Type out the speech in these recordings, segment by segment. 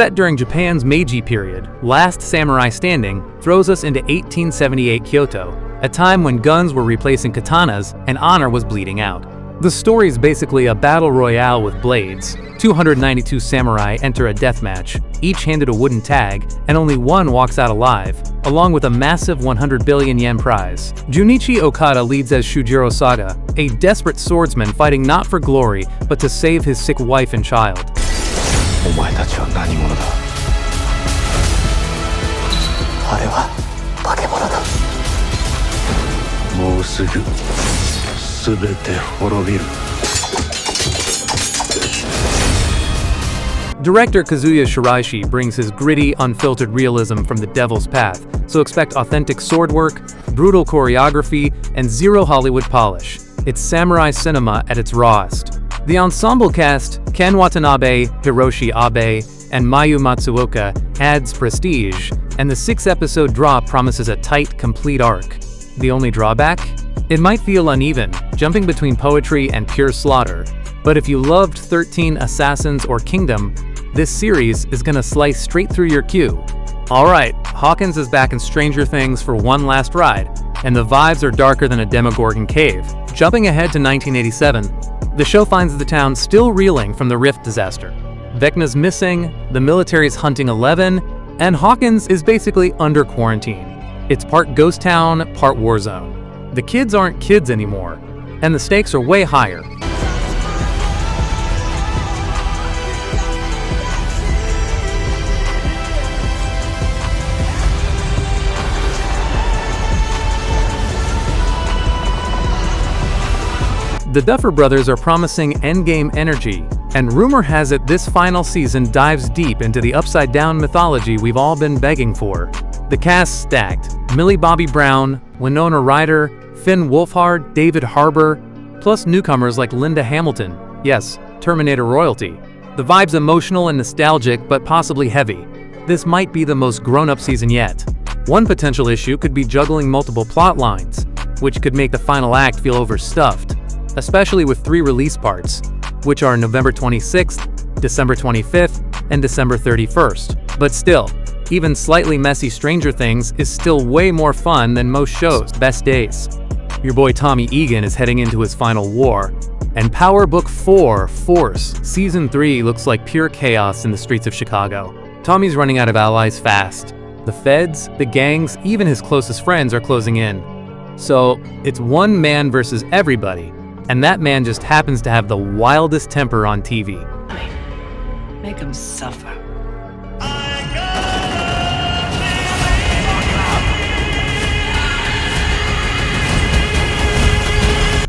Set during Japan's Meiji period, Last Samurai Standing throws us into 1878 Kyoto, a time when guns were replacing katanas and honor was bleeding out. The story is basically a battle royale with blades. 292 samurai enter a deathmatch, each handed a wooden tag, and only one walks out alive, along with a massive 100 billion yen prize. Junichi Okada leads as Shujiro Saga, a desperate swordsman fighting not for glory, but to save his sick wife and child. お前たちは何者だ。あれは化け物だ。もうすぐ全て滅びる。Director Kazuya Shiraishi brings his gritty, unfiltered realism from the Devil's Path, so expect authentic sword work, brutal choreography, and zero Hollywood polish. It's samurai cinema at its rawest. The ensemble cast, Ken Watanabe, Hiroshi Abe, and Mayu Matsuoka, adds prestige, and the 6-episode drop promises a tight, complete arc. The only drawback? It might feel uneven, jumping between poetry and pure slaughter. But if you loved 13 Assassins or Kingdom, this series is gonna slice straight through your queue. Alright, Hawkins is back in Stranger Things for one last ride, and the vibes are darker than a Demogorgon cave. Jumping ahead to 1987, the show finds the town still reeling from the Rift disaster. Vecna's missing, the military's hunting Eleven, and Hawkins is basically under quarantine. It's part ghost town, part war zone. The kids aren't kids anymore, and the stakes are way higher. The Duffer Brothers are promising endgame energy, and rumor has it this final season dives deep into the upside-down mythology we've all been begging for. The cast's stacked: Millie Bobby Brown, Winona Ryder, Finn Wolfhard, David Harbour, plus newcomers like Linda Hamilton. Yes, Terminator royalty. The vibe's emotional and nostalgic, but possibly heavy. This might be the most grown-up season yet. One potential issue could be juggling multiple plot lines, which could make the final act feel overstuffed, especially with 3 release parts, which are November 26th, December 25th, and December 31st. But still, even slightly messy Stranger Things is still way more fun than most shows' best days. Your boy Tommy Egan is heading into his final war, and Power Book 4, Force, Season 3 looks like pure chaos in the streets of Chicago. Tommy's running out of allies fast. The feds, the gangs, even his closest friends are closing in. So, it's one man versus everybody, and that man just happens to have the wildest temper on TV. Make him suffer.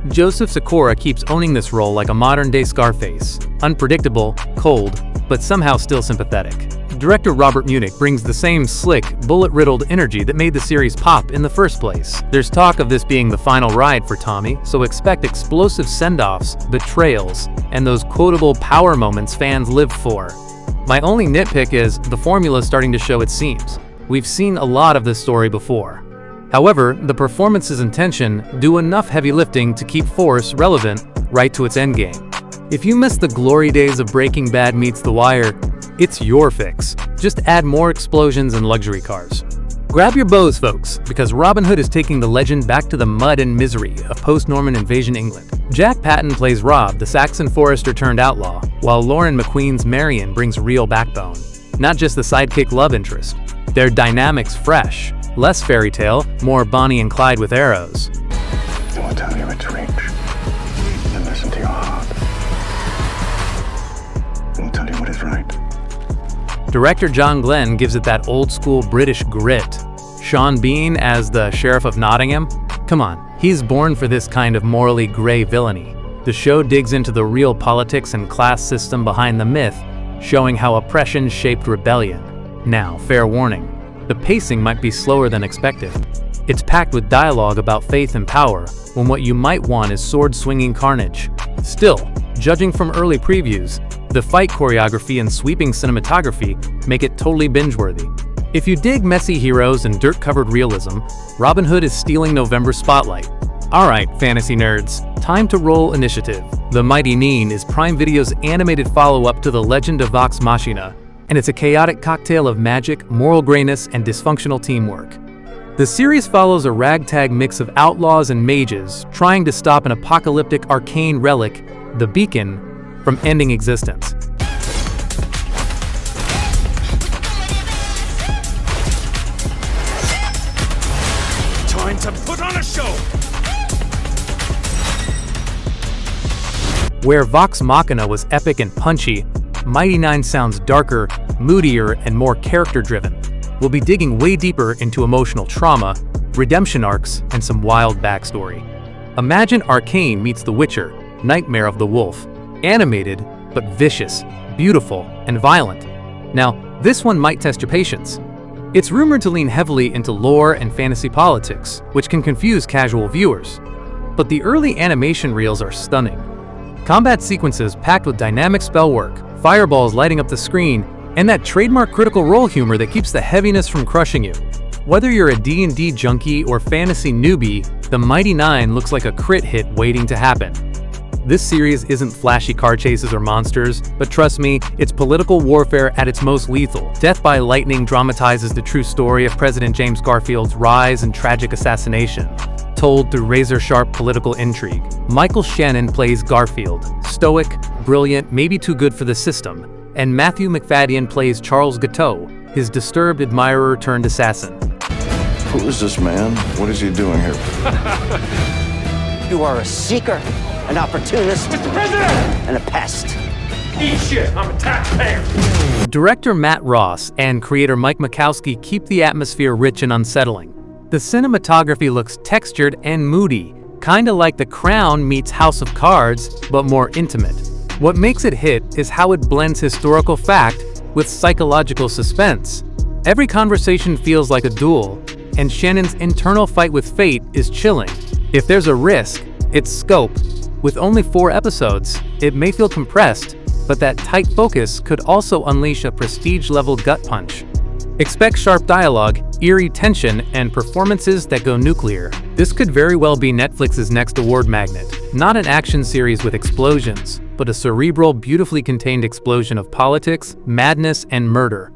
Joseph Sikora keeps owning this role like a modern-day Scarface. Unpredictable, cold, but somehow still sympathetic. Director Robert Munich brings the same slick, bullet-riddled energy that made the series pop in the first place. There's talk of this being the final ride for Tommy, so expect explosive send-offs, betrayals, and those quotable power moments fans live for. My only nitpick is the formula's starting to show its seams. We've seen a lot of this story before. However, the performances and tension do enough heavy lifting to keep Force relevant right to its endgame. If you miss the glory days of Breaking Bad meets The Wire, it's your fix. Just add more explosions and luxury cars. Grab your bows, folks, because Robin Hood is taking the legend back to the mud and misery of post-Norman invasion England. Jack Patton plays Rob, the Saxon forester turned outlaw, while Lauren McQueen's Marion brings real backbone. Not just the sidekick love interest. Their dynamics fresh. Less fairy tale, more Bonnie and Clyde with arrows. I will tell you its reach, and listen to your heart. I will tell you what is right. Director John Glenn gives it that old-school British grit. Sean Bean as the Sheriff of Nottingham? Come on, he's born for this kind of morally gray villainy. The show digs into the real politics and class system behind the myth, showing how oppression shaped rebellion. Now, fair warning, the pacing might be slower than expected. It's packed with dialogue about faith and power, when what you might want is sword-swinging carnage. Still, judging from early previews, the fight choreography and sweeping cinematography make it totally binge-worthy. If you dig messy heroes and dirt-covered realism, Robin Hood is stealing November's spotlight. Alright, fantasy nerds, time to roll initiative. The Mighty Nein is Prime Video's animated follow-up to The Legend of Vox Machina, and it's a chaotic cocktail of magic, moral grayness, and dysfunctional teamwork. The series follows a ragtag mix of outlaws and mages trying to stop an apocalyptic arcane relic, the Beacon, from ending existence. Time to put on a show! Where Vox Machina was epic and punchy, Mighty Nein sounds darker, moodier, and more character-driven. We'll be digging way deeper into emotional trauma, redemption arcs, and some wild backstory. Imagine Arcane meets The Witcher, Nightmare of the Wolf. Animated, but vicious, beautiful, and violent. Now, this one might test your patience. It's rumored to lean heavily into lore and fantasy politics, which can confuse casual viewers. But the early animation reels are stunning. Combat sequences packed with dynamic spell work, fireballs lighting up the screen, and that trademark critical role humor that keeps the heaviness from crushing you. Whether you're a D&D junkie or fantasy newbie, the Mighty Nein looks like a crit hit waiting to happen. This series isn't flashy car chases or monsters, but trust me, it's political warfare at its most lethal. Death by Lightning dramatizes the true story of President James Garfield's rise and tragic assassination, told through razor-sharp political intrigue. Michael Shannon plays Garfield, stoic, brilliant, maybe too good for the system, and Matthew McFadden plays Charles Gateau, his disturbed admirer-turned assassin. Who is this man? What is he doing here? You are a seeker, an opportunist, Mr. President! and a pest. Eat shit, I'm a taxpayer! Director Matt Ross and creator Mike Makowski keep the atmosphere rich and unsettling. The cinematography looks textured and moody, kinda like The Crown meets House of Cards, but more intimate. What makes it hit is how it blends historical fact with psychological suspense. Every conversation feels like a duel, and Shannon's internal fight with fate is chilling. If there's a risk, it's scope. With only 4 episodes, it may feel compressed, but that tight focus could also unleash a prestige-level gut punch. Expect sharp dialogue, eerie tension, and performances that go nuclear. This could very well be Netflix's next award magnet. Not an action series with explosions, but a cerebral, beautifully contained explosion of politics, madness, and murder.